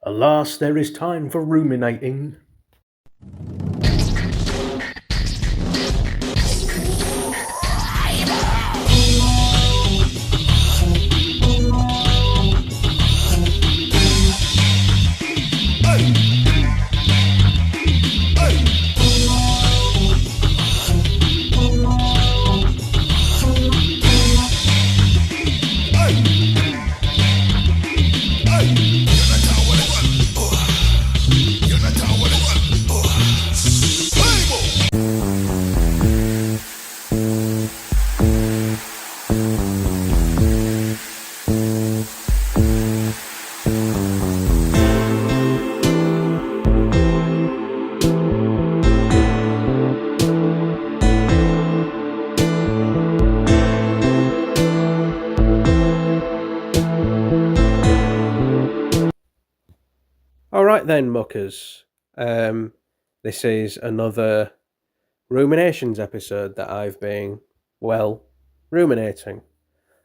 Alas, there is time for ruminating. Alright then, muckers. This is another Ruminations episode that I've been, ruminating.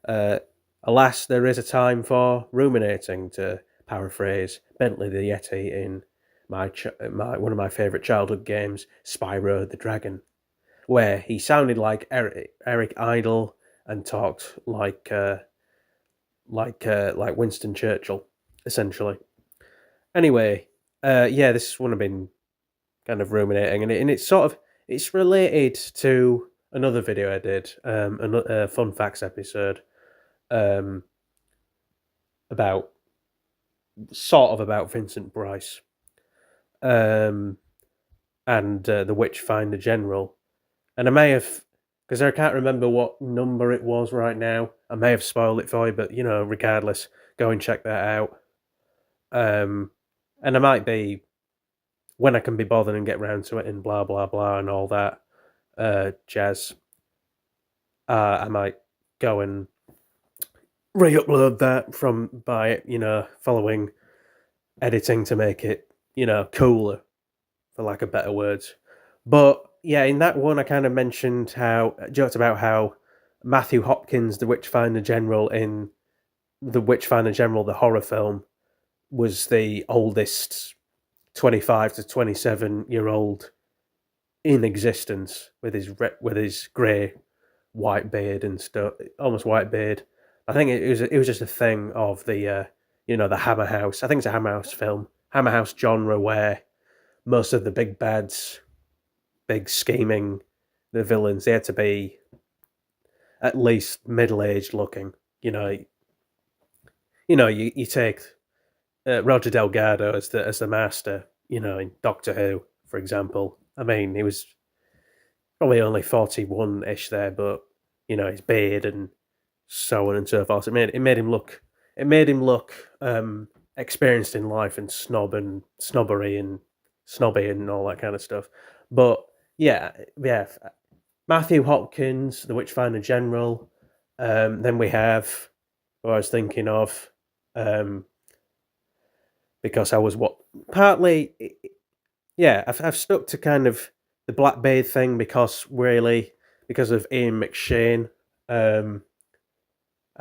Alas, there is a time for ruminating, to paraphrase Bentley the Yeti in one of my favourite childhood games, Spyro the Dragon, where he sounded like Eric Idle and talked like Winston Churchill, essentially. Anyway, this one I've been kind of ruminating, and it's related to another video I did, a fun facts episode, about Vincent Bryce, and the Witchfinder General, and I may have, because I can't remember what number it was right now, I may have spoiled it for you, but regardless, go and check that out. And I might be, when I can be bothered and get round to it and blah, blah, blah and all that jazz, I might go and re-upload that by following editing to make it, cooler, for lack of better words. But yeah, in that one I kind of joked about how Matthew Hopkins, the Witchfinder General in the Witchfinder General, the horror film, was the oldest 25 to 27-year-old in existence, with his grey white beard and stuff, almost white beard. I think it was just a thing of the the Hammer House. I think it's a Hammer House film, Hammer House genre, where most of the big bads, big scheming, the villains, they had to be at least middle-aged looking. You take Roger Delgado as the master, in Doctor Who, for example. I mean, he was probably only 41-ish there, but his beard and so on and so forth. It made him look experienced in life, and snobbery and snobby and all that kind of stuff. But yeah, Matthew Hopkins, the Witchfinder General. Then we have who I was thinking of. Because I was I've stuck to kind of the Blackbeard thing because of Ian McShane. I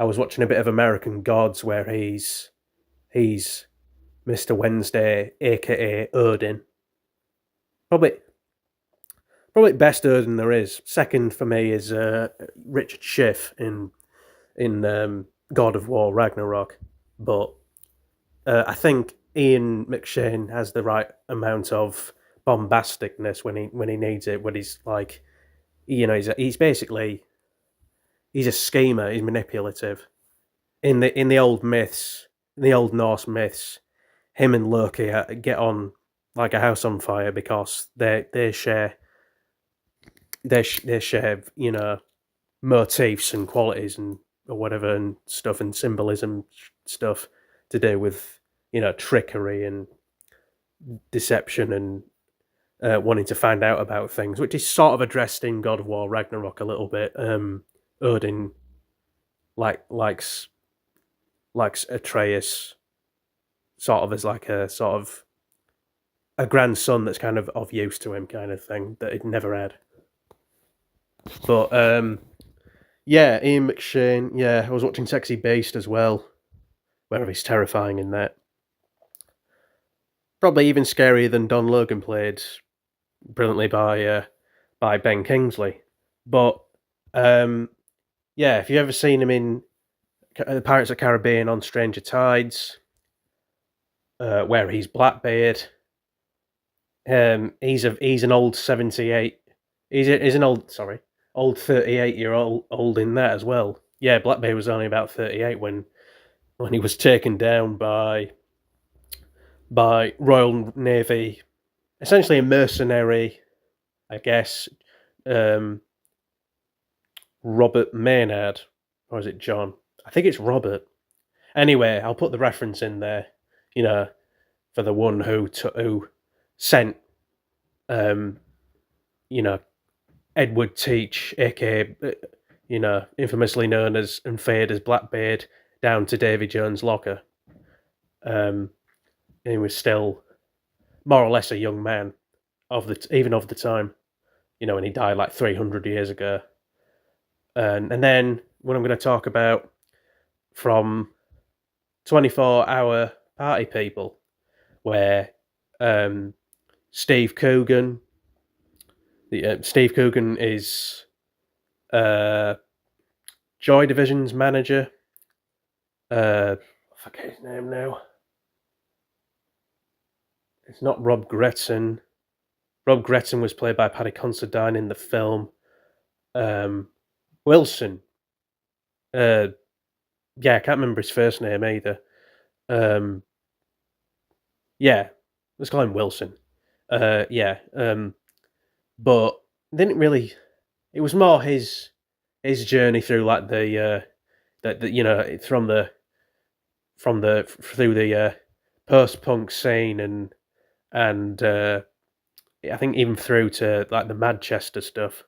was watching a bit of American Gods, where he's Mr. Wednesday, aka Odin. Probably best Odin there is. Second for me is Richard Schiff in God of War Ragnarok, but I think Ian McShane has the right amount of bombasticness when he needs it. When he's like, he's basically a schemer. He's manipulative. In the old myths, in the old Norse myths, him and Loki get on like a house on fire because they share motifs and qualities and or whatever and stuff, and symbolism stuff to do with trickery and deception and wanting to find out about things, which is sort of addressed in God of War Ragnarok a little bit. Odin likes Atreus sort of as like a grandson that's kind of use to him, kind of thing that he'd never had. But Ian McShane. Yeah, I was watching Sexy Beast as well, where he's terrifying in that. Probably even scarier than Don Logan, played brilliantly by Ben Kingsley. But yeah, if you've ever seen him in the Pirates of the Caribbean on Stranger Tides, where he's Blackbeard, he's an old 78. He's an old 38-year-old in that as well. Yeah, Blackbeard was only about 38 when he was taken down by Royal Navy, essentially a mercenary, I guess. Robert Maynard, or is it John? I think it's Robert. Anyway, I'll put the reference in there, for the one who sent, Edward Teach, aka, infamously known as and feared as Blackbeard, down to Davy Jones' locker. He was still more or less a young man even of the time, and he died like 300 years ago. And then what I'm going to talk about from 24-hour Party People, where Steve Coogan is Joy Division's manager. I forget his name now. It's not Rob Gretton. Rob Gretton was played by Paddy Considine in the film. Wilson. Yeah, I can't remember his first name either. Yeah, let's call him Wilson. Yeah. But didn't really. It was more his journey through like the through the post-punk scene and I think even through to like the Manchester stuff.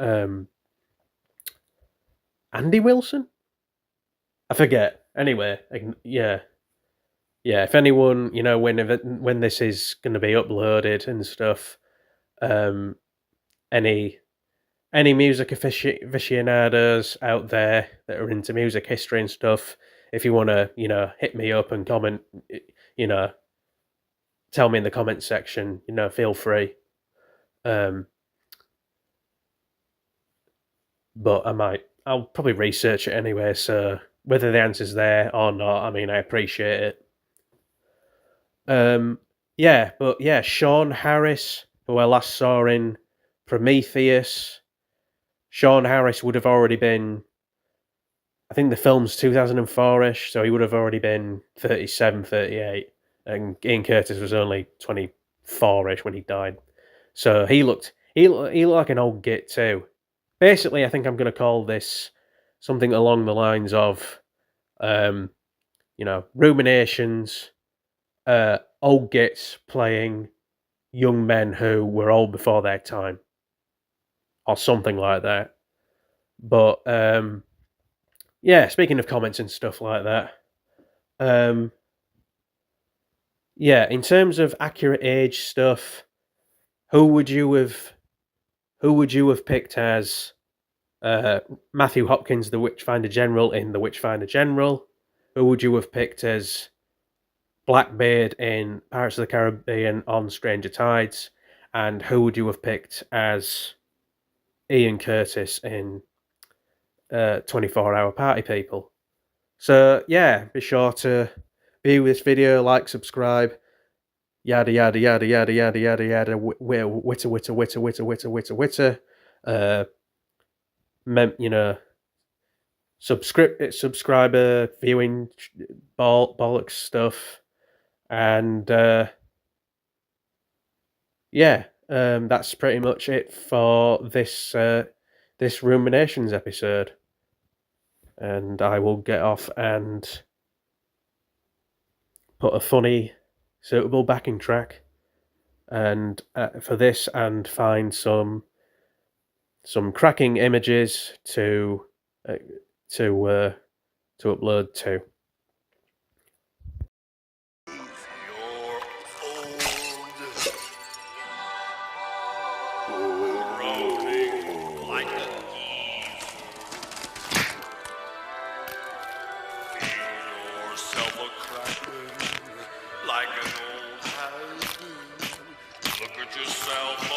Andy Wilson? I forget. Anyway, yeah. If anyone, when this is going to be uploaded and stuff, any music aficionados out there that are into music history and stuff, if you want to, hit me up and comment, tell me in the comment section, feel free. But I'll probably research it anyway, so whether the answer's there or not, I appreciate it. Sean Harris, who I last saw in Prometheus. Sean Harris would have already been, I think the film's 2004-ish, so he would have already been 37, 38, and Ian Curtis was only 24-ish when he died. So he looked like an old git too. Basically, I think I'm going to call this something along the lines of, Ruminations, old gits playing young men who were old before their time, or something like that. But speaking of comments and stuff like that, in terms of accurate age stuff, who would you have picked as Matthew Hopkins, the Witchfinder General in The Witchfinder General? Who would you have picked as Blackbeard in Pirates of the Caribbean on Stranger Tides? And who would you have picked as Ian Curtis in 24-hour Party People? So be sure to view this video, like, subscribe, yada yada yada yada yada yada yada, witter. Subscriber viewing bollocks stuff, and that's pretty much it for this Ruminations episode, and I will get off and put a funny, suitable backing track and for this, and find some cracking images to upload to. Like an old has-been. Look at yourself